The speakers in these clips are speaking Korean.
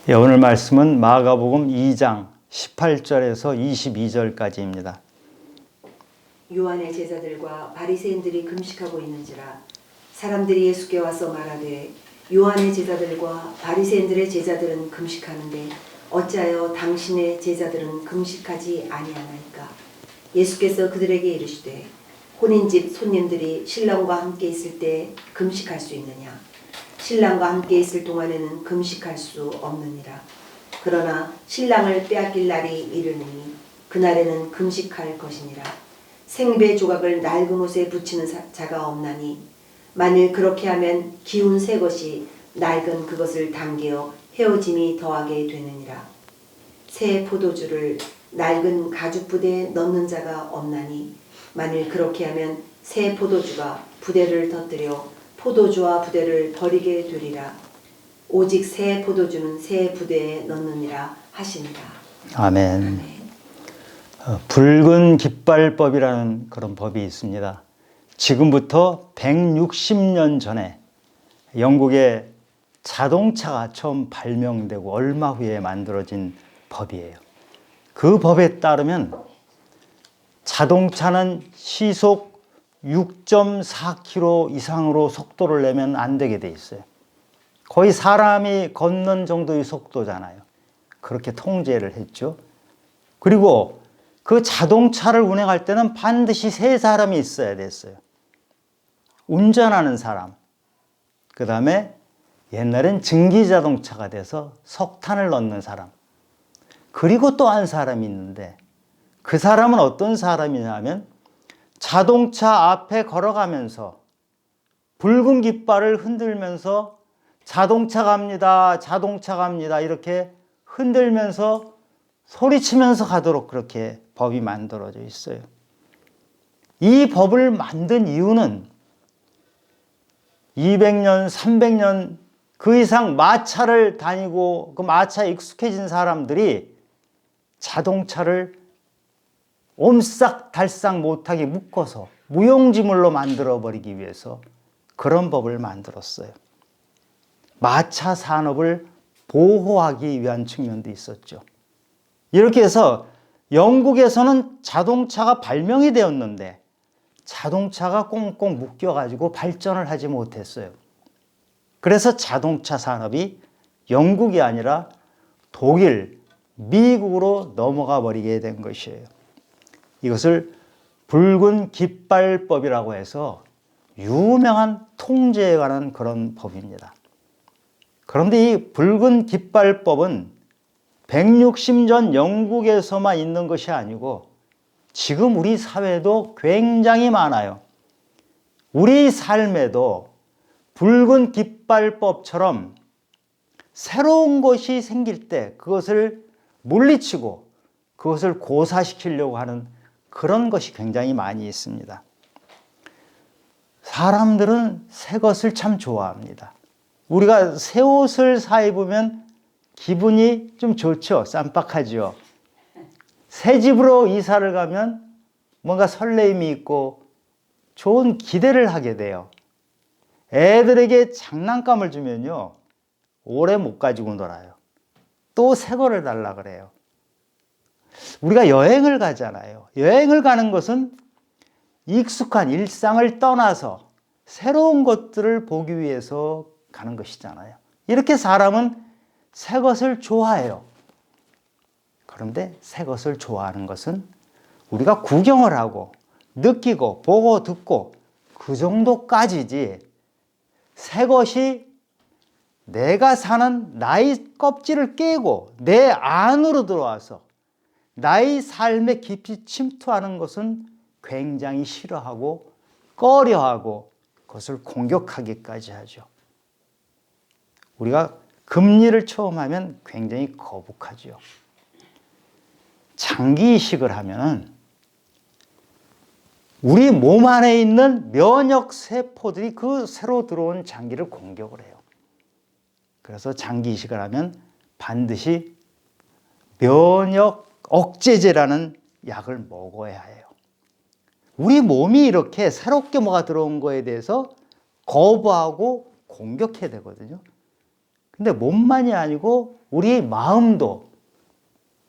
오늘 말씀은 마가복음 2장 18절에서 22절까지입니다. 요한의 제자들과 바리새인들이 금식하고 있는지라 사람들이 예수께 와서 말하되 요한의 제자들과 바리새인들의 제자들은 금식하는데 어찌하여 당신의 제자들은 금식하지 아니하나이까? 예수께서 그들에게 이르시되 혼인집 손님들이 신랑과 함께 있을 때 금식할 수 있느냐? 신랑과 함께 있을 동안에는 금식할 수 없느니라. 그러나 신랑을 빼앗길 날이 이르니 그날에는 금식할 것이니라. 생배 조각을 낡은 옷에 붙이는 자가 없나니 만일 그렇게 하면 기운 새 것이 낡은 그것을 당겨 헤어짐이 더하게 되느니라. 새 포도주를 낡은 가죽 부대에 넣는 자가 없나니 만일 그렇게 하면 새 포도주가 부대를 터뜨려 포도주와 부대를 버리게 되리라. 오직 새 포도주는 새 부대에 넣느니라 하시니라. 아멘. 붉은 깃발법이라는 그런 법이 있습니다. 지금부터 160년 전에 영국에 자동차가 처음 발명되고 얼마 후에 만들어진 법이에요. 그 법에 따르면 자동차는 시속 6.4km 이상으로 속도를 내면 안 되게 돼 있어요. 거의 사람이 걷는 정도의 속도잖아요. 그렇게 통제를 했죠. 그리고 그 자동차를 운행할 때는 반드시 세 사람이 있어야 됐어요. 운전하는 사람, 그 다음에 옛날엔 증기자동차가 돼서 석탄을 넣는 사람, 그리고 또 한 사람이 있는데 그 사람은 어떤 사람이냐면 자동차 앞에 걸어가면서 붉은 깃발을 흔들면서 자동차 갑니다, 자동차 갑니다 이렇게 흔들면서 소리치면서 가도록 그렇게 법이 만들어져 있어요. 이 법을 만든 이유는 200년, 300년 그 이상 마차를 다니고 그 마차에 익숙해진 사람들이 자동차를 옴싹달싹 못하게 묶어서 무용지물로 만들어버리기 위해서 그런 법을 만들었어요. 마차 산업을 보호하기 위한 측면도 있었죠. 이렇게 해서 영국에서는 자동차가 발명이 되었는데 자동차가 꽁꽁 묶여가지고 발전을 하지 못했어요. 그래서 자동차 산업이 영국이 아니라 독일, 미국으로 넘어가 버리게 된 것이에요. 이것을 붉은 깃발법이라고 해서 유명한 통제에 관한 그런 법입니다. 그런데 이 붉은 깃발법은 160년 영국에서만 있는 것이 아니고 지금 우리 사회도 굉장히 많아요. 우리 삶에도 붉은 깃발법처럼 새로운 것이 생길 때 그것을 물리치고 그것을 고사시키려고 하는 그런 것이 굉장히 많이 있습니다. 사람들은 새 것을 참 좋아합니다. 우리가 새 옷을 사 입으면 기분이 좀 좋죠. 쌈박하죠. 새 집으로 이사를 가면 뭔가 설레임이 있고 좋은 기대를 하게 돼요. 애들에게 장난감을 주면요, 오래 못 가지고 놀아요. 또 새 거를 달라 그래요. 우리가 여행을 가잖아요. 여행을 가는 것은 익숙한 일상을 떠나서 새로운 것들을 보기 위해서 가는 것이잖아요. 이렇게 사람은 새 것을 좋아해요. 그런데 새 것을 좋아하는 것은 우리가 구경을 하고 느끼고 보고 듣고 그 정도까지지, 새 것이 내가 사는 나의 껍질을 깨고 내 안으로 들어와서 나의 삶에 깊이 침투하는 것은 굉장히 싫어하고 꺼려하고 그것을 공격하기까지 하죠. 우리가 금리를 처음 하면 굉장히 거북하죠. 장기 이식을 하면은 우리 몸 안에 있는 면역 세포들이 그 새로 들어온 장기를 공격을 해요. 그래서 장기 이식을 하면 반드시 면역 억제제라는 약을 먹어야 해요. 우리 몸이 이렇게 새롭게 뭐가 들어온 거에 대해서 거부하고 공격해야 되거든요. 근데 몸만이 아니고 우리 마음도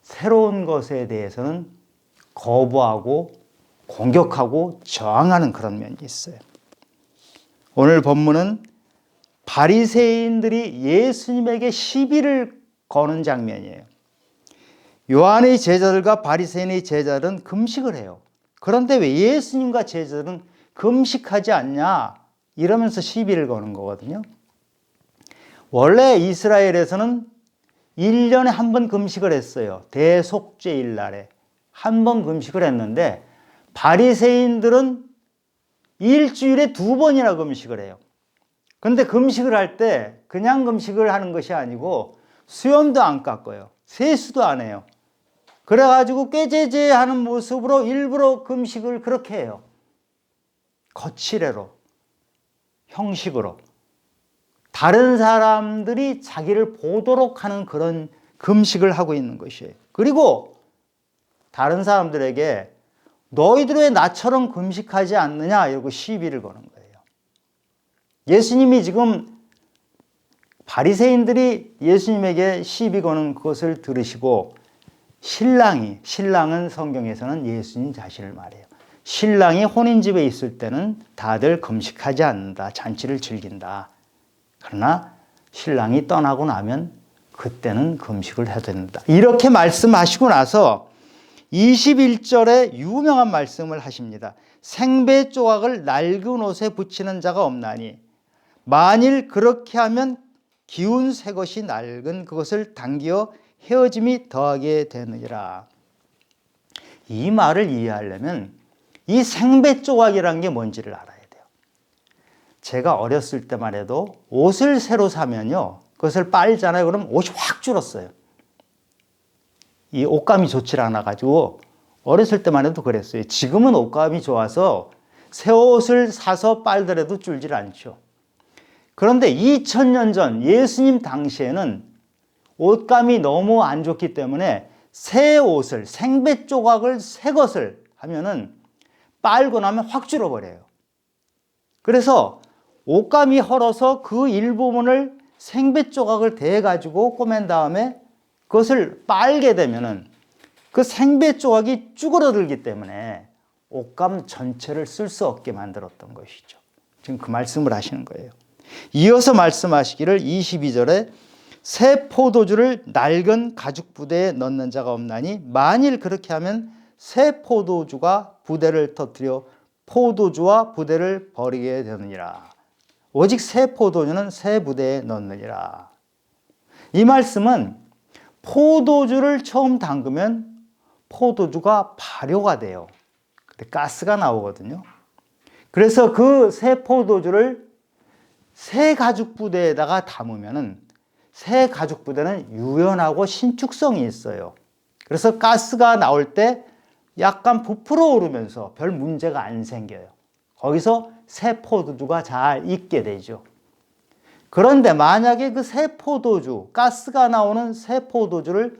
새로운 것에 대해서는 거부하고 공격하고 저항하는 그런 면이 있어요. 오늘 본문은 바리새인들이 예수님에게 시비를 거는 장면이에요. 요한의 제자들과 바리새인의 제자들은 금식을 해요. 그런데 왜 예수님과 제자들은 금식하지 않냐? 이러면서 시비를 거는 거거든요. 원래 이스라엘에서는 1년에 한 번 금식을 했어요. 대속죄일 날에 한 번 금식을 했는데 바리새인들은 일주일에 2번이나 금식을 해요. 그런데 금식을 할 때 그냥 금식을 하는 것이 아니고 수염도 안 깎아요. 세수도 안 해요. 그래가지고 꾀죄죄하는 모습으로 일부러 금식을 그렇게 해요. 거칠애로, 형식으로. 다른 사람들이 자기를 보도록 하는 그런 금식을 하고 있는 것이에요. 그리고 다른 사람들에게 너희들 왜 나처럼 금식하지 않느냐 이러고 시비를 거는 거예요. 예수님이 지금 바리새인들이 예수님에게 시비 거는 그것을 들으시고 신랑은 성경에서는 예수님 자신을 말해요. 신랑이 혼인집에 있을 때는 다들 금식하지 않는다. 잔치를 즐긴다. 그러나 신랑이 떠나고 나면 그때는 금식을 해야 된다. 이렇게 말씀하시고 나서 21절에 유명한 말씀을 하십니다. 생배 조각을 낡은 옷에 붙이는 자가 없나니 만일 그렇게 하면 기운 새 것이 낡은 그것을 당기어 헤어짐이 더하게 되느니라. 이 말을 이해하려면 이 생배 조각이라는 게 뭔지를 알아야 돼요. 제가 어렸을 때만 해도 옷을 새로 사면요, 그것을 빨잖아요. 그럼 옷이 확 줄었어요. 이 옷감이 좋지 않아 가지고 어렸을 때만 해도 그랬어요. 지금은 옷감이 좋아서 새 옷을 사서 빨더라도 줄질 않죠. 그런데 2000년 전 예수님 당시에는 옷감이 너무 안 좋기 때문에 새 옷을, 생배 조각을 새 것을 하면은 빨고 나면 확 줄어버려요. 그래서 옷감이 헐어서 그 일부분을 생배 조각을 대가지고 꼬맨 다음에 그것을 빨게 되면은 그 생배 조각이 쭈그러들기 때문에 옷감 전체를 쓸 수 없게 만들었던 것이죠. 지금 그 말씀을 하시는 거예요. 이어서 말씀하시기를 22절에 새 포도주를 낡은 가죽 부대에 넣는 자가 없나니 만일 그렇게 하면 새 포도주가 부대를 터뜨려 포도주와 부대를 버리게 되느니라. 오직 새 포도주는 새 부대에 넣느니라. 이 말씀은 포도주를 처음 담그면 포도주가 발효가 돼요. 근데 가스가 나오거든요. 그래서 그 새 포도주를 새 가죽 부대에다가 담으면은 새 가죽 부대는 유연하고 신축성이 있어요. 그래서 가스가 나올 때 약간 부풀어 오르면서 별 문제가 안 생겨요. 거기서 새 포도주가 잘 익게 되죠. 그런데 만약에 그 새 포도주, 가스가 나오는 새 포도주를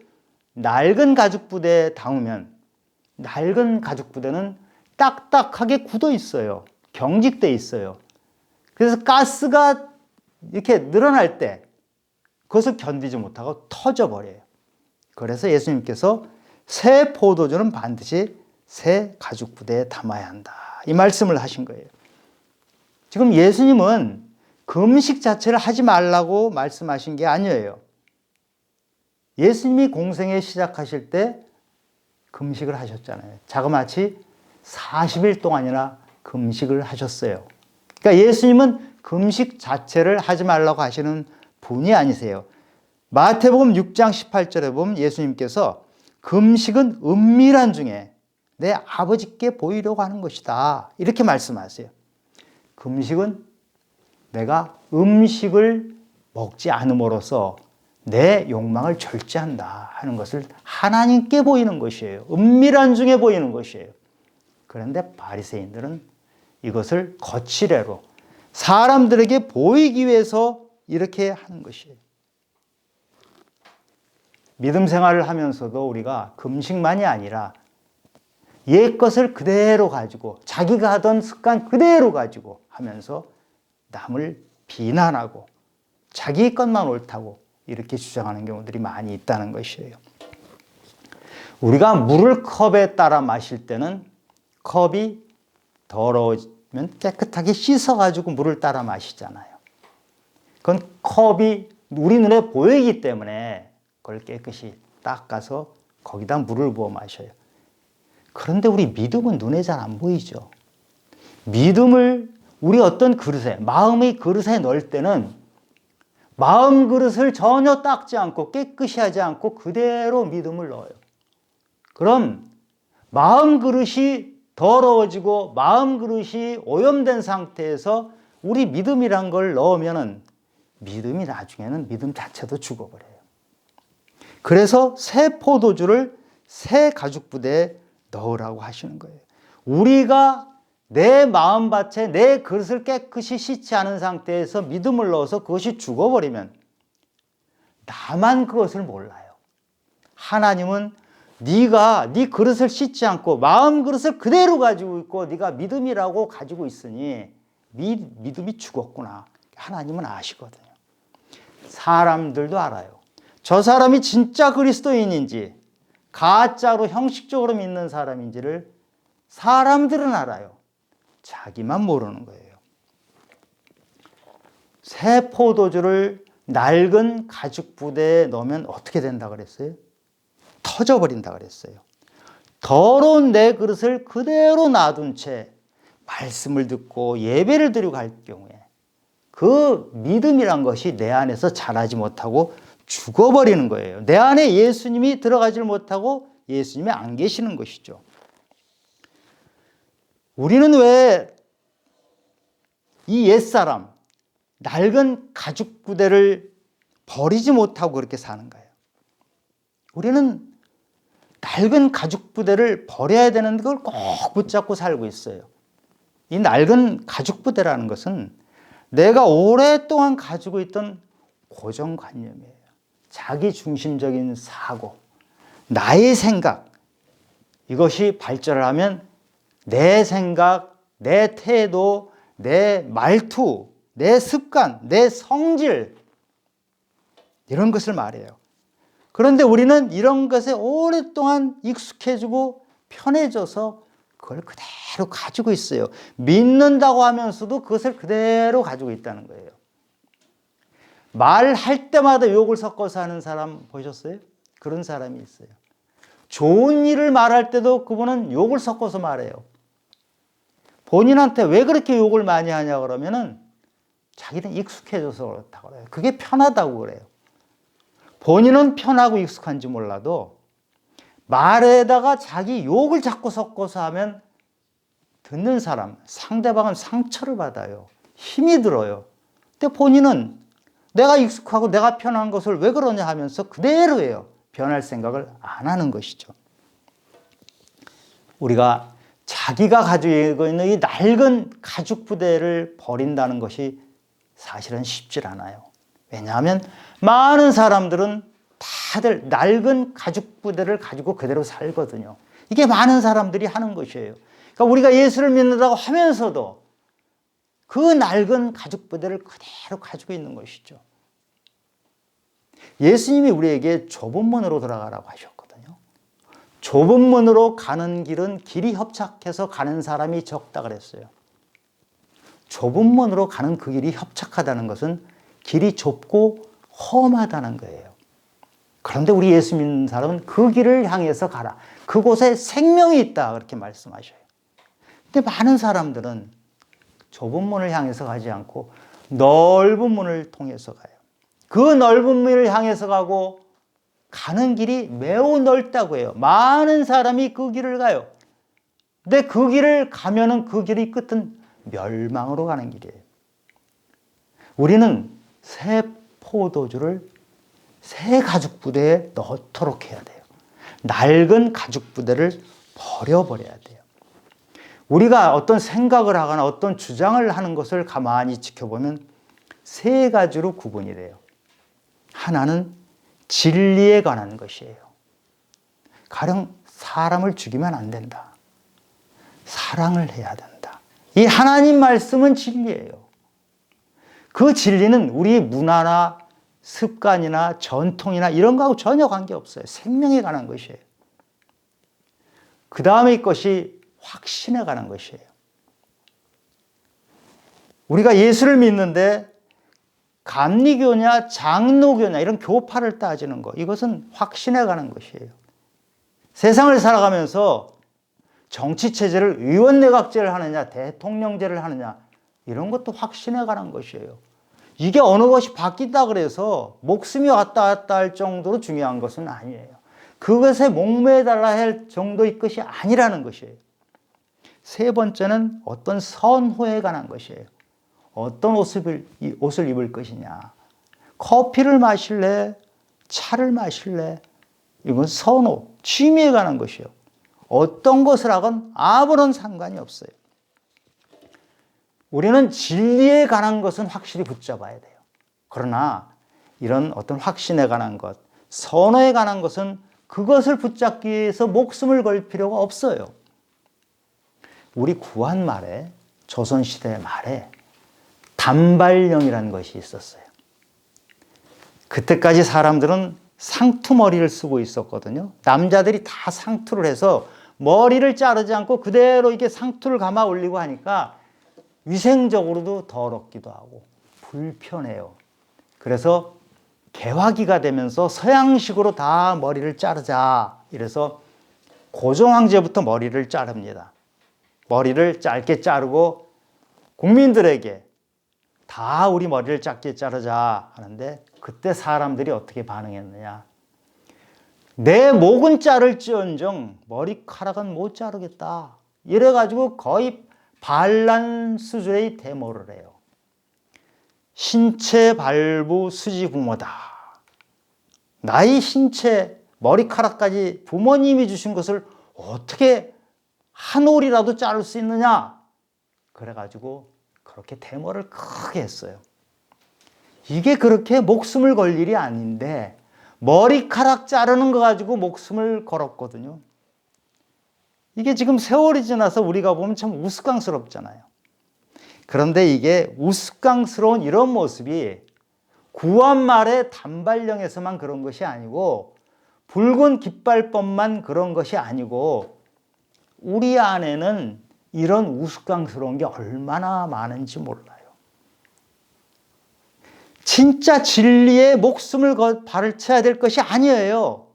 낡은 가죽 부대에 담으면 낡은 가죽 부대는 딱딱하게 굳어 있어요. 경직돼 있어요. 그래서 가스가 이렇게 늘어날 때 그것을 견디지 못하고 터져버려요. 그래서 예수님께서 새 포도주는 반드시 새 가죽 부대에 담아야 한다. 이 말씀을 하신 거예요. 지금 예수님은 금식 자체를 하지 말라고 말씀하신 게 아니에요. 예수님이 공생애 시작하실 때 금식을 하셨잖아요. 자그마치 40일 동안이나 금식을 하셨어요. 그러니까 예수님은 금식 자체를 하지 말라고 하시는 분이 아니세요. 마태복음 6장 18절에 보면 예수님께서 금식은 은밀한 중에 내 아버지께 보이려고 하는 것이다. 이렇게 말씀하세요. 금식은 내가 음식을 먹지 않음으로써 내 욕망을 절제한다 하는 것을 하나님께 보이는 것이에요. 은밀한 중에 보이는 것이에요. 그런데 바리새인들은 이것을 거칠애로 사람들에게 보이기 위해서 이렇게 하는 것이에요. 믿음 생활을 하면서도 우리가 금식만이 아니라 옛 것을 그대로 가지고 자기가 하던 습관 그대로 가지고 하면서 남을 비난하고 자기 것만 옳다고 이렇게 주장하는 경우들이 많이 있다는 것이에요. 우리가 물을 컵에 따라 마실 때는 컵이 더러우면 깨끗하게 씻어가지고 물을 따라 마시잖아요. 그건 컵이 우리 눈에 보이기 때문에 그걸 깨끗이 닦아서 거기다 물을 부어 마셔요. 그런데 우리 믿음은 눈에 잘 안 보이죠. 믿음을 우리 어떤 그릇에, 마음의 그릇에 넣을 때는 마음 그릇을 전혀 닦지 않고 깨끗이 하지 않고 그대로 믿음을 넣어요. 그럼 마음 그릇이 더러워지고 마음 그릇이 오염된 상태에서 우리 믿음이란 걸 넣으면은 믿음이 나중에는 믿음 자체도 죽어버려요. 그래서 새 포도주를 새 가죽 부대에 넣으라고 하시는 거예요. 우리가 내 마음밭에 내 그릇을 깨끗이 씻지 않은 상태에서 믿음을 넣어서 그것이 죽어버리면 나만 그것을 몰라요. 하나님은 네가 네 그릇을 씻지 않고 마음 그릇을 그대로 가지고 있고 네가 믿음이라고 가지고 있으니 믿음이 죽었구나. 하나님은 아시거든요. 사람들도 알아요. 저 사람이 진짜 그리스도인인지 가짜로 형식적으로 믿는 사람인지를 사람들은 알아요. 자기만 모르는 거예요. 새 포도주를 낡은 가죽 부대에 넣으면 어떻게 된다 그랬어요? 터져버린다 그랬어요. 더러운 내 그릇을 그대로 놔둔 채 말씀을 듣고 예배를 드리고 갈 경우에 그 믿음이란 것이 내 안에서 자라지 못하고 죽어버리는 거예요. 내 안에 예수님이 들어가지 못하고 예수님이 안 계시는 것이죠. 우리는 왜 이 옛사람, 낡은 가죽 부대를 버리지 못하고 그렇게 사는가요? 우리는 낡은 가죽 부대를 버려야 되는데 그걸 꼭 붙잡고 살고 있어요. 이 낡은 가죽 부대라는 것은 내가 오랫동안 가지고 있던 고정관념이에요. 자기 중심적인 사고, 나의 생각, 이것이 발전을 하면 내 생각, 내 태도, 내 말투, 내 습관, 내 성질 이런 것을 말해요. 그런데 우리는 이런 것에 오랫동안 익숙해지고 편해져서 그걸 그대로 가지고 있어요. 믿는다고 하면서도 그것을 그대로 가지고 있다는 거예요. 말할 때마다 욕을 섞어서 하는 사람 보셨어요? 그런 사람이 있어요. 좋은 일을 말할 때도 그분은 욕을 섞어서 말해요. 본인한테 왜 그렇게 욕을 많이 하냐 그러면은 자기는 익숙해져서 그렇다고 그래요. 그게 편하다고 그래요. 본인은 편하고 익숙한지 몰라도 말에다가 자기 욕을 자꾸 섞어서 하면 듣는 사람, 상대방은 상처를 받아요. 힘이 들어요. 근데 본인은 내가 익숙하고 내가 편한 것을 왜 그러냐 하면서 그대로 해요. 변할 생각을 안 하는 것이죠. 우리가 자기가 가지고 있는 이 낡은 가죽 부대를 버린다는 것이 사실은 쉽지 않아요. 왜냐하면 많은 사람들은 다들 낡은 가죽 부대를 가지고 그대로 살거든요. 이게 많은 사람들이 하는 것이에요. 그러니까 우리가 예수를 믿는다고 하면서도 그 낡은 가죽 부대를 그대로 가지고 있는 것이죠. 예수님이 우리에게 좁은 문으로 들어가라고 하셨거든요. 좁은 문으로 가는 길은 길이 협착해서 가는 사람이 적다 그랬어요. 좁은 문으로 가는 그 길이 협착하다는 것은 길이 좁고 험하다는 거예요. 그런데 우리 예수 믿는 사람은 그 길을 향해서 가라. 그곳에 생명이 있다. 그렇게 말씀하셔요. 근데 많은 사람들은 좁은 문을 향해서 가지 않고 넓은 문을 통해서 가요. 그 넓은 문을 향해서 가고 가는 길이 매우 넓다고 해요. 많은 사람이 그 길을 가요. 근데 그 길을 가면은 그 길의 끝은 멸망으로 가는 길이에요. 우리는 새 포도주를 새 가죽 부대에 넣도록 해야 돼요. 낡은 가죽 부대를 버려버려야 돼요. 우리가 어떤 생각을 하거나 어떤 주장을 하는 것을 가만히 지켜보면 세 가지로 구분이 돼요. 하나는 진리에 관한 것이에요. 가령 사람을 죽이면 안 된다. 사랑을 해야 된다. 이 하나님 말씀은 진리예요. 그 진리는 우리 문화나 습관이나 전통이나 이런 거하고 전혀 관계없어요. 생명에 관한 것이에요. 그 다음에 이 것이 확신에 관한 것이에요. 우리가 예수를 믿는데 감리교냐 장로교냐 이런 교파를 따지는 것, 이것은 확신에 관한 것이에요. 세상을 살아가면서 정치체제를 의원내각제를 하느냐 대통령제를 하느냐 이런 것도 확신에 관한 것이에요. 이게 어느 것이 바뀐다 그래서 목숨이 왔다 갔다 할 정도로 중요한 것은 아니에요. 그것에 목매달라 할 정도의 것이 아니라는 것이에요. 세 번째는 어떤 선호에 관한 것이에요. 어떤 옷을 입을 것이냐. 커피를 마실래? 차를 마실래? 이건 선호, 취미에 관한 것이에요. 어떤 것을 하건 아무런 상관이 없어요. 우리는 진리에 관한 것은 확실히 붙잡아야 돼요. 그러나 이런 어떤 확신에 관한 것, 선호에 관한 것은 그것을 붙잡기 위해서 목숨을 걸 필요가 없어요. 우리 구한 말에, 조선시대 말에 단발령이라는 것이 있었어요. 그때까지 사람들은 상투머리를 쓰고 있었거든요. 남자들이 다 상투를 해서 머리를 자르지 않고 그대로 이게 상투를 감아 올리고 하니까 위생적으로도 더럽기도 하고 불편해요. 그래서 개화기가 되면서 서양식으로 다 머리를 자르자. 이래서 고종황제부터 머리를 자릅니다. 머리를 짧게 자르고 국민들에게 다 우리 머리를 짧게 자르자 하는데 그때 사람들이 어떻게 반응했느냐. 내 목은 자를지언정 머리카락은 못 자르겠다. 이래가지고 거의 반란 수준의 데모를 해요. 신체 발부 수지 부모다. 나의 신체 머리카락까지 부모님이 주신 것을 어떻게 한 올이라도 자를 수 있느냐. 그래가지고 그렇게 데모를 크게 했어요. 이게 그렇게 목숨을 걸 일이 아닌데 머리카락 자르는 거 가지고 목숨을 걸었거든요. 이게 지금 세월이 지나서 우리가 보면 참 우스꽝스럽잖아요. 그런데 이게 우스꽝스러운 이런 모습이 구한 말의 단발령에서만 그런 것이 아니고 붉은 깃발법만 그런 것이 아니고 우리 안에는 이런 우스꽝스러운 게 얼마나 많은지 몰라요. 진짜 진리에 목숨을 발을 쳐야 될 것이 아니에요.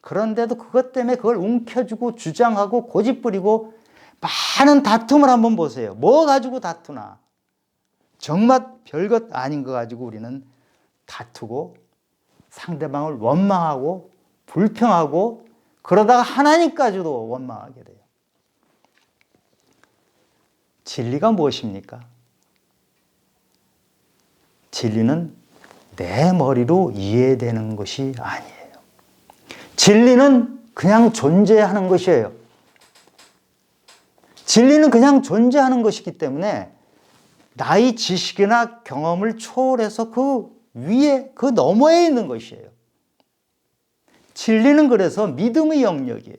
그런데도 그것 때문에 그걸 움켜쥐고 주장하고 고집부리고 많은 다툼을 한번 보세요. 뭐 가지고 다투나. 정말 별것 아닌 거 가지고 우리는 다투고 상대방을 원망하고 불평하고 그러다가 하나님까지도 원망하게 돼요. 진리가 무엇입니까? 진리는 내 머리로 이해되는 것이 아니에요. 진리는 그냥 존재하는 것이에요. 진리는 그냥 존재하는 것이기 때문에 나의 지식이나 경험을 초월해서 그 위에, 그 너머에 있는 것이에요. 진리는 그래서 믿음의 영역이에요.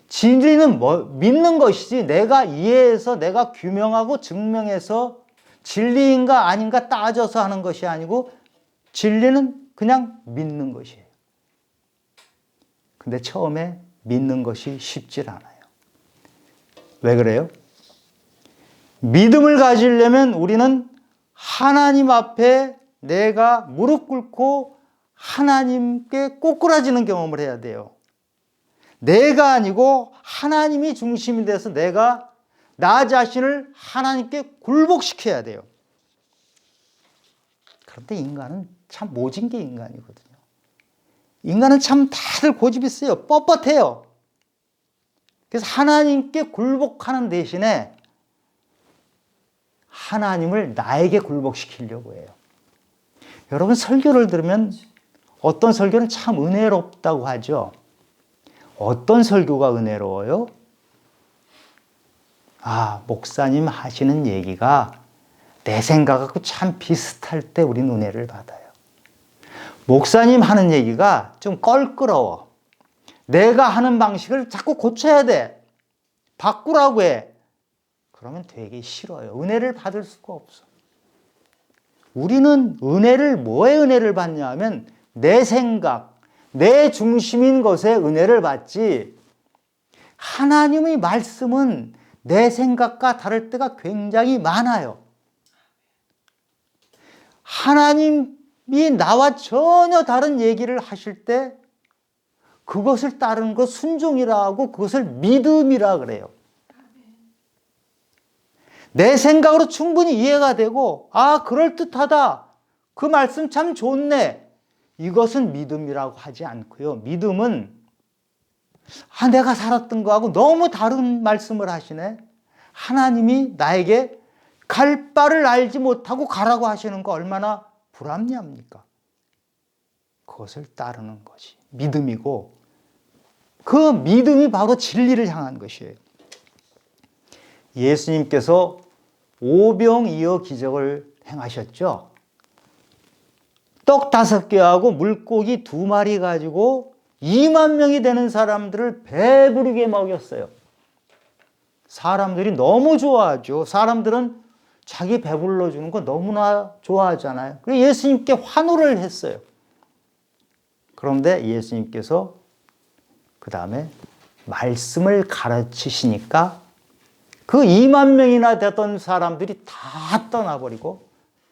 진리는 믿는 것이지 내가 이해해서 내가 규명하고 증명해서 진리인가 아닌가 따져서 하는 것이 아니고 진리는 그냥 믿는 것이에요. 근데 처음에 믿는 것이 쉽질 않아요. 왜 그래요? 믿음을 가지려면 우리는 하나님 앞에 내가 무릎 꿇고 하나님께 꼬꾸라지는 경험을 해야 돼요. 내가 아니고 하나님이 중심이 돼서 내가 나 자신을 하나님께 굴복시켜야 돼요. 그런데 인간은 참 모진 게 인간이거든요. 인간은 참 다들 고집이 세요. 뻣뻣해요. 그래서 하나님께 굴복하는 대신에 하나님을 나에게 굴복시키려고 해요. 여러분 설교를 들으면 어떤 설교는 참 은혜롭다고 하죠. 어떤 설교가 은혜로워요? 아, 목사님 하시는 얘기가 내 생각하고 참 비슷할 때 우리는 은혜를 받아요. 목사님 하는 얘기가 좀 껄끄러워. 내가 하는 방식을 자꾸 고쳐야 돼. 바꾸라고 해. 그러면 되게 싫어요. 은혜를 받을 수가 없어. 우리는 뭐에 은혜를 받냐 하면 내 생각, 내 중심인 것에 은혜를 받지, 하나님의 말씀은 내 생각과 다를 때가 굉장히 많아요. 하나님이 나와 전혀 다른 얘기를 하실 때 그것을 따르는 것 순종이라 하고 그것을 믿음이라 그래요. 내 생각으로 충분히 이해가 되고, 아, 그럴듯하다. 그 말씀 참 좋네. 이것은 믿음이라고 하지 않고요. 믿음은, 아, 내가 살았던 거하고 너무 다른 말씀을 하시네. 하나님이 나에게 갈 바를 알지 못하고 가라고 하시는 거 얼마나 불합리합니까? 그것을 따르는 것이 믿음이고, 그 믿음이 바로 진리를 향한 것이에요. 예수님께서 오병이어 기적을 행하셨죠. 떡 5개하고 물고기 2마리 가지고 2만 명이 되는 사람들을 배부르게 먹였어요. 사람들이 너무 좋아하죠. 사람들은 자기 배불러 주는 거 너무나 좋아하잖아요. 그래서 예수님께 환호를 했어요. 그런데 예수님께서 그 다음에 말씀을 가르치시니까 그 2만 명이나 되던 사람들이 다 떠나버리고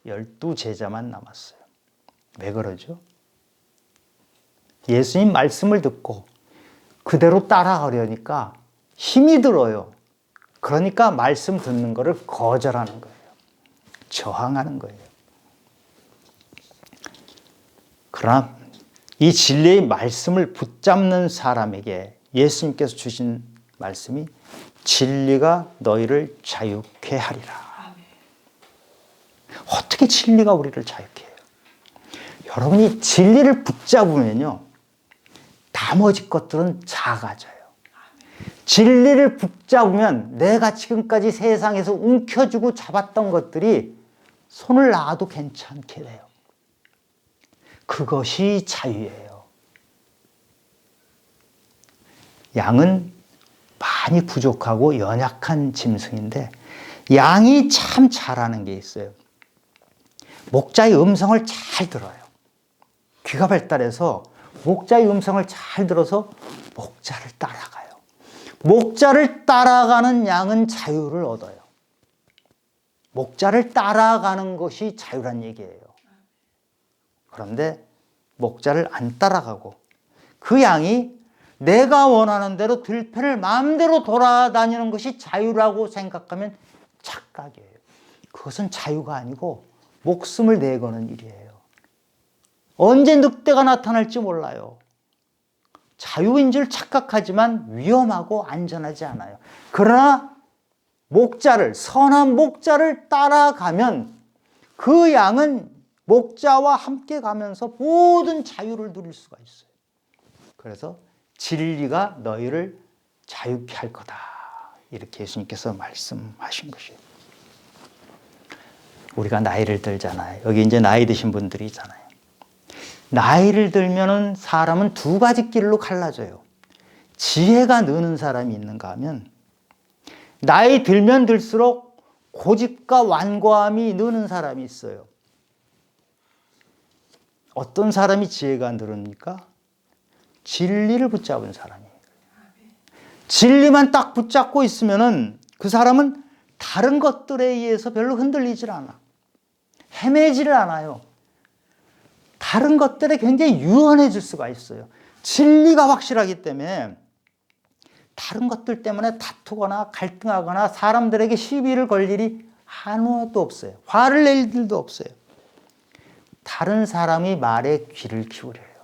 12제자만 남았어요. 왜 그러죠? 예수님 말씀을 듣고 그대로 따라가려니까 힘이 들어요. 그러니까 말씀 듣는 거를 거절하는 거예요. 저항하는 거예요. 그러나 이 진리의 말씀을 붙잡는 사람에게 예수님께서 주신 말씀이 진리가 너희를 자유케 하리라. 어떻게 진리가 우리를 자유케 해요? 여러분이 진리를 붙잡으면요, 나머지 것들은 작아져요. 진리를 붙잡으면 내가 지금까지 세상에서 움켜쥐고 잡았던 것들이 손을 놔도 괜찮게 돼요. 그것이 자유예요. 양은 많이 부족하고 연약한 짐승인데 양이 참 잘하는 게 있어요. 목자의 음성을 잘 들어요. 귀가 발달해서 목자의 음성을 잘 들어서 목자를 따라가요. 목자를 따라가는 양은 자유를 얻어요. 목자를 따라가는 것이 자유란 얘기예요. 그런데 목자를 안 따라가고 그 양이 내가 원하는 대로 들판을 마음대로 돌아다니는 것이 자유라고 생각하면 착각이에요. 그것은 자유가 아니고 목숨을 내거는 일이에요. 언제 늑대가 나타날지 몰라요. 자유인 줄 착각하지만 위험하고 안전하지 않아요. 그러나 목자를, 선한 목자를 따라가면 그 양은 목자와 함께 가면서 모든 자유를 누릴 수가 있어요. 그래서 진리가 너희를 자유케 할 거다. 이렇게 예수님께서 말씀하신 것이에요. 우리가 나이를 들잖아요. 여기 이제 나이 드신 분들이 있잖아요. 나이를 들면은 사람은 2가지 길로 갈라져요. 지혜가 느는 사람이 있는가 하면 나이 들면 들수록 고집과 완고함이 느는 사람이 있어요. 어떤 사람이 지혜가 늘으니까 진리를 붙잡은 사람이에요. 진리만 딱 붙잡고 있으면은 그 사람은 다른 것들에 의해서 별로 흔들리질 않아. 헤매지를 않아요. 다른 것들에 굉장히 유연해질 수가 있어요. 진리가 확실하기 때문에 다른 것들 때문에 다투거나 갈등하거나 사람들에게 시비를 걸 일이 하나도 없어요. 화를 낼 일도 없어요. 다른 사람이 말에 귀를 기울여요.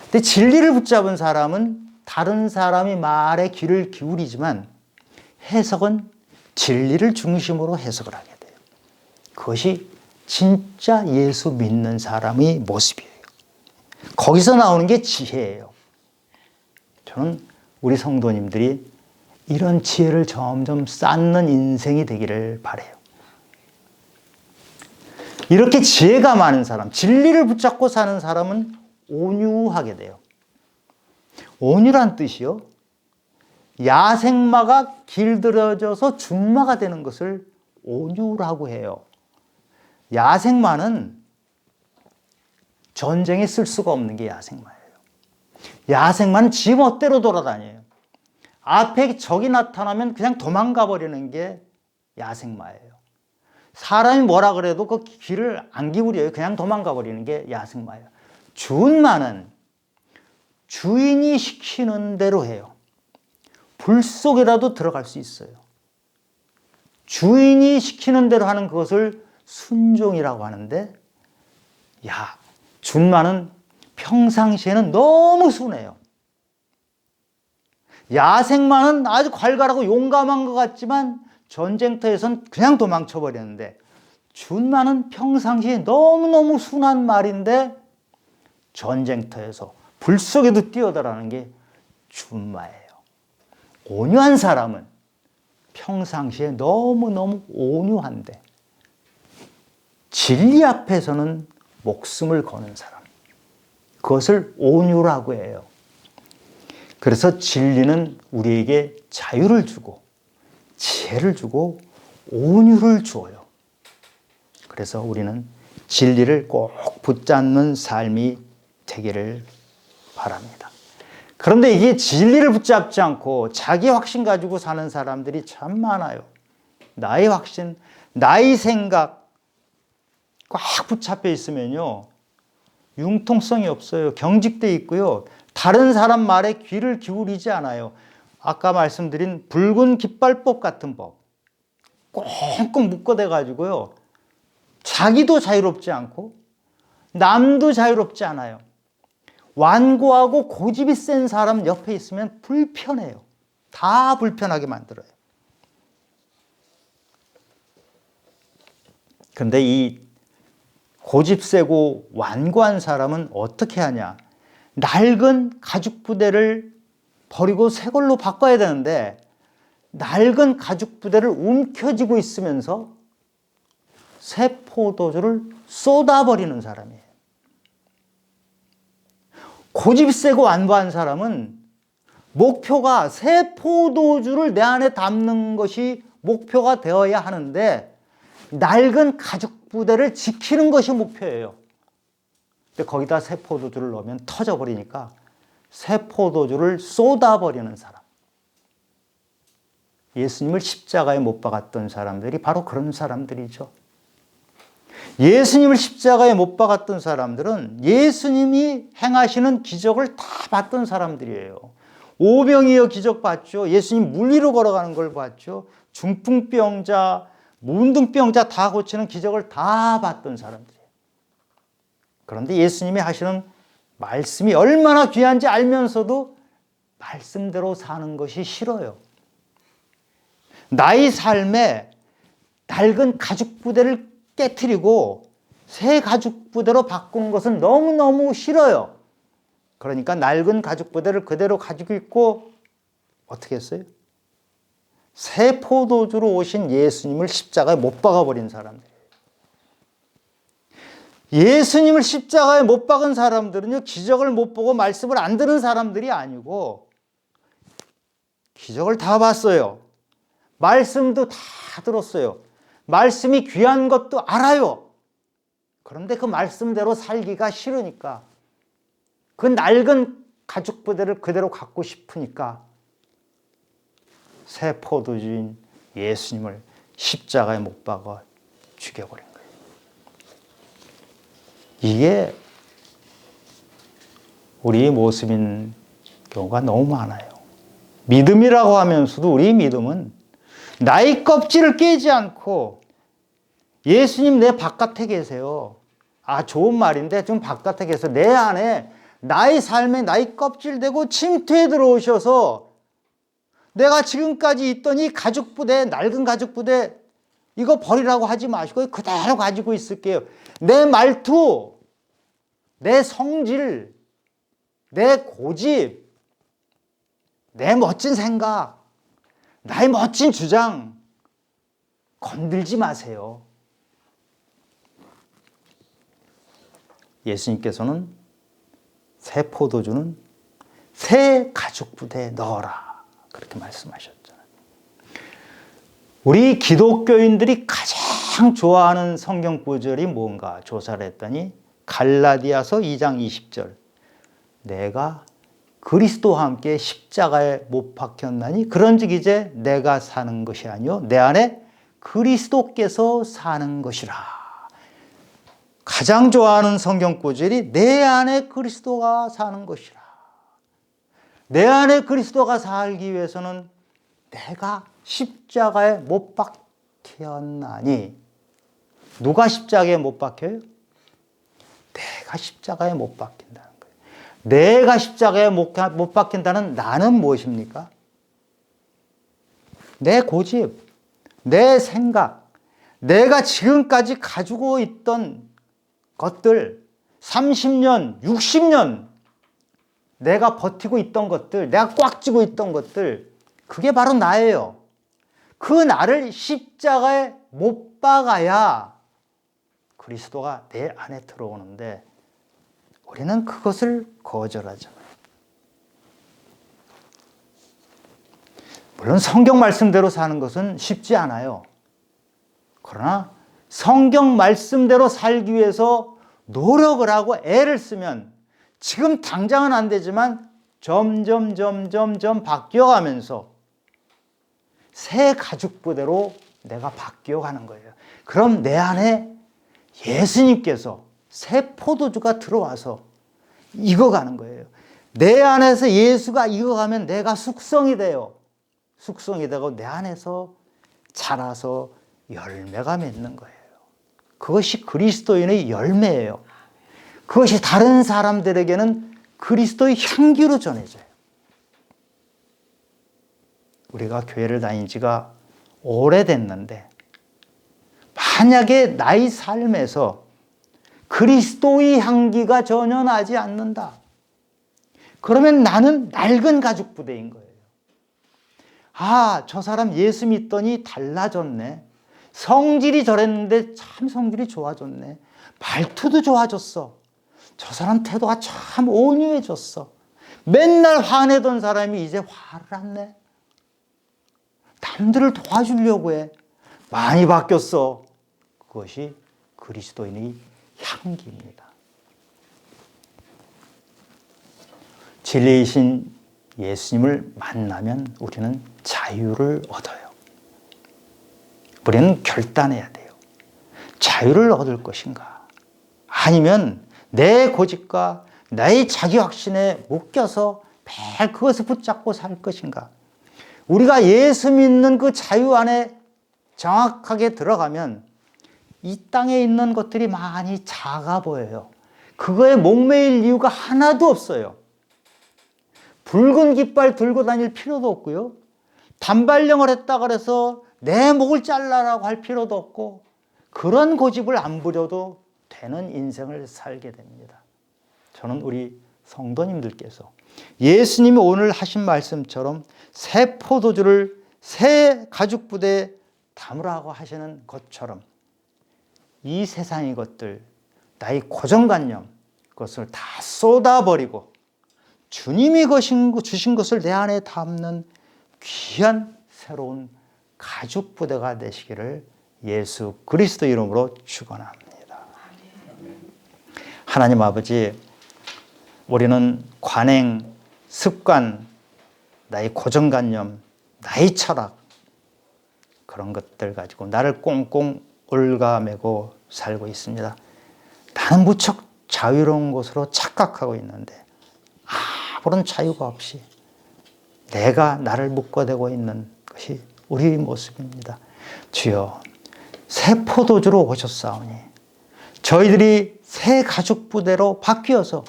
근데 진리를 붙잡은 사람은 다른 사람이 말에 귀를 기울이지만 해석은 진리를 중심으로 해석을 하게 돼요. 그것이 진짜 예수 믿는 사람의 모습이에요. 거기서 나오는 게 지혜예요. 저는 우리 성도님들이 이런 지혜를 점점 쌓는 인생이 되기를 바라요. 이렇게 지혜가 많은 사람, 진리를 붙잡고 사는 사람은 온유하게 돼요. 온유란 뜻이요, 야생마가 길들여져서 준마가 되는 것을 온유라고 해요. 야생마는 전쟁에 쓸 수가 없는 게 야생마예요. 야생마는 지 멋대로 돌아다녀요. 앞에 적이 나타나면 그냥 도망가 버리는 게 야생마예요. 사람이 뭐라 그래도 그 귀를 안 기울여요. 그냥 도망가 버리는 게 야생마예요. 준마는 주인이 시키는 대로 해요. 불 속이라도 들어갈 수 있어요. 주인이 시키는 대로 하는 그것을 순종이라고 하는데, 준마는 평상시에는 너무 순해요. 야생마는 아주 괄괄하고 용감한 것 같지만 전쟁터에선 그냥 도망쳐 버리는데, 준마는 평상시에 너무너무 순한 말인데 전쟁터에서 불 속에도 뛰어들어가는 게 준마예요. 온유한 사람은 평상시에 너무너무 온유한데 진리 앞에서는 목숨을 거는 사람, 그것을 온유라고 해요. 그래서 진리는 우리에게 자유를 주고 지혜를 주고 온유를 주어요. 그래서 우리는 진리를 꼭 붙잡는 삶이 되기를 바랍니다. 그런데 이게 진리를 붙잡지 않고 자기 확신 가지고 사는 사람들이 참 많아요. 나의 확신, 나의 생각 꽉 붙잡혀 있으면요, 융통성이 없어요. 경직돼 있고요, 다른 사람 말에 귀를 기울이지 않아요. 아까 말씀드린 붉은 깃발법 같은 법, 꽁꽁 묶어대 가지고요, 자기도 자유롭지 않고 남도 자유롭지 않아요. 완고하고 고집이 센 사람 옆에 있으면 불편해요. 다 불편하게 만들어요. 그런데 이 고집 세고 완고한 사람은 어떻게 하냐? 낡은 가죽 부대를 버리고 새 걸로 바꿔야 되는데 낡은 가죽 부대를 움켜쥐고 있으면서 새 포도주를 쏟아버리는 사람이에요. 고집이 세고 완고한 사람은 목표가 새 포도주를 내 안에 담는 것이 목표가 되어야 하는데 낡은 가죽 부대를 지키는 것이 목표예요. 근데 거기다 새 포도주를 넣으면 터져버리니까 새 포도주를 쏟아버리는 사람. 예수님을 십자가에 못 박았던 사람들이 바로 그런 사람들이죠. 예수님을 십자가에 못 박았던 사람들은 예수님이 행하시는 기적을 다 봤던 사람들이에요. 오병이어 기적 봤죠. 예수님 물 위로 걸어가는 걸 봤죠. 중풍병자, 문둥병자 다 고치는 기적을 다 봤던 사람들이에요. 그런데 예수님이 하시는 말씀이 얼마나 귀한지 알면서도 말씀대로 사는 것이 싫어요. 나의 삶에 낡은 가죽 부대를 깨트리고 새 가죽 부대로 바꾸는 것은 너무너무 싫어요. 그러니까 낡은 가죽 부대를 그대로 가지고 있고 어떻게 했어요? 새 포도주로 오신 예수님을 십자가에 못 박아버린 사람들이에요. 예수님을 십자가에 못 박은 사람들은요, 기적을 못 보고 말씀을 안 듣는 사람들이 아니고 기적을 다 봤어요. 말씀도 다 들었어요. 말씀이 귀한 것도 알아요. 그런데 그 말씀대로 살기가 싫으니까, 그 낡은 가죽 부대를 그대로 갖고 싶으니까 새 포도주인 예수님을 십자가에 못 박아 죽여버린 거예요. 이게 우리의 모습인 경우가 너무 많아요. 믿음이라고 하면서도 우리 믿음은 나의 껍질을 깨지 않고 예수님 내 바깥에 계세요. 좋은 말인데 좀 바깥에 계세요. 내 안에 나의 삶에 나의 껍질 되고 침투해 들어오셔서 내가 지금까지 있던 이 가죽 부대, 낡은 가죽 부대 이거 버리라고 하지 마시고 그대로 가지고 있을게요. 내 말투, 내 성질, 내 고집, 내 멋진 생각, 나의 멋진 주장 건들지 마세요. 예수님께서는 새 포도주는 새 가죽 부대에 넣어라 그렇게 말씀하셨잖아요. 우리 기독교인들이 가장 가장 좋아하는 성경 구절이 뭔가 조사를 했더니 갈라디아서 2장 20절. 내가 그리스도와 함께 십자가에 못 박혔나니 그런즉 이제 내가 사는 것이 아니요 내 안에 그리스도께서 사는 것이라. 가장 좋아하는 성경 구절이 내 안에 그리스도가 사는 것이라. 내 안에 그리스도가 살기 위해서는 내가 십자가에 못 박혔나니. 누가 십자가에 못 박혀요? 내가 십자가에 못 박힌다는 거예요. 내가 십자가에 못 박힌다는 나는 무엇입니까? 내 고집, 내 생각, 내가 지금까지 가지고 있던 것들, 30년, 60년 내가 버티고 있던 것들, 내가 꽉 쥐고 있던 것들, 그게 바로 나예요. 그 나를 십자가에 못 박아야 그리스도가 내 안에 들어오는데 우리는 그것을 거절하잖아요. 물론 성경 말씀대로 사는 것은 쉽지 않아요. 그러나 성경 말씀대로 살기 위해서 노력을 하고 애를 쓰면 지금 당장은 안 되지만 점점 바뀌어가면서 새 가죽부대로 내가 바뀌어가는 거예요. 그럼 내 안에 예수님께서 새 포도주가 들어와서 익어가는 거예요. 내 안에서 예수가 익어가면 내가 숙성이 돼요. 숙성이 되고 내 안에서 자라서 열매가 맺는 거예요. 그것이 그리스도인의 열매예요. 그것이 다른 사람들에게는 그리스도의 향기로 전해져요. 우리가 교회를 다닌 지가 오래됐는데 만약에 나의 삶에서 그리스도의 향기가 전혀 나지 않는다. 그러면 나는 낡은 가죽 부대인 거예요. 아, 저 사람 예수 믿더니 달라졌네. 성질이 저랬는데 참 성질이 좋아졌네. 말투도 좋아졌어. 저 사람 태도가 참 온유해졌어. 맨날 화내던 사람이 이제 화를 안 내. 남들을 도와주려고 해. 많이 바뀌었어. 그것이 그리스도인의 향기입니다. 진리이신 예수님을 만나면 우리는 자유를 얻어요. 우리는 결단해야 돼요. 자유를 얻을 것인가? 아니면 내 고집과 나의 자기 확신에 묶여서 매일 그것을 붙잡고 살 것인가? 우리가 예수 믿는 그 자유 안에 정확하게 들어가면 이 땅에 있는 것들이 많이 작아 보여요. 그거에 목매일 이유가 하나도 없어요. 붉은 깃발 들고 다닐 필요도 없고요. 단발령을 했다 그래서 내 목을 잘라라고 할 필요도 없고 그런 고집을 안 부려도 되는 인생을 살게 됩니다. 저는 우리 성도님들께서 예수님이 오늘 하신 말씀처럼 새 포도주를 새 가죽부대에 담으라고 하시는 것처럼 이 세상의 것들, 나의 고정관념, 그것을 다 쏟아버리고 주님이 주신 것을 내 안에 담는 귀한 새로운 가죽부대가 되시기를 예수 그리스도 이름으로 축원합니다. 하나님 아버지, 우리는 관행, 습관, 나의 고정관념, 나의 철학 그런 것들 가지고 나를 꽁꽁 올가매고 살고 있습니다. 나는 무척 자유로운 것으로 착각하고 있는데 아무런 자유가 없이 내가 나를 묶어대고 있는 것이 우리의 모습입니다. 주여, 새 포도주로 오셨사오니 저희들이 새 가죽부대로 바뀌어서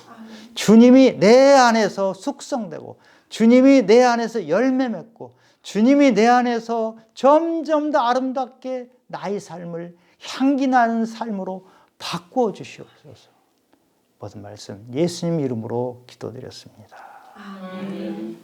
주님이 내 안에서 숙성되고 주님이 내 안에서 열매 맺고 주님이 내 안에서 점점 더 아름답게 나의 삶을 향기 나는 삶으로 바꾸어 주시옵소서. 모든 말씀 예수님 이름으로 기도드렸습니다. 아멘.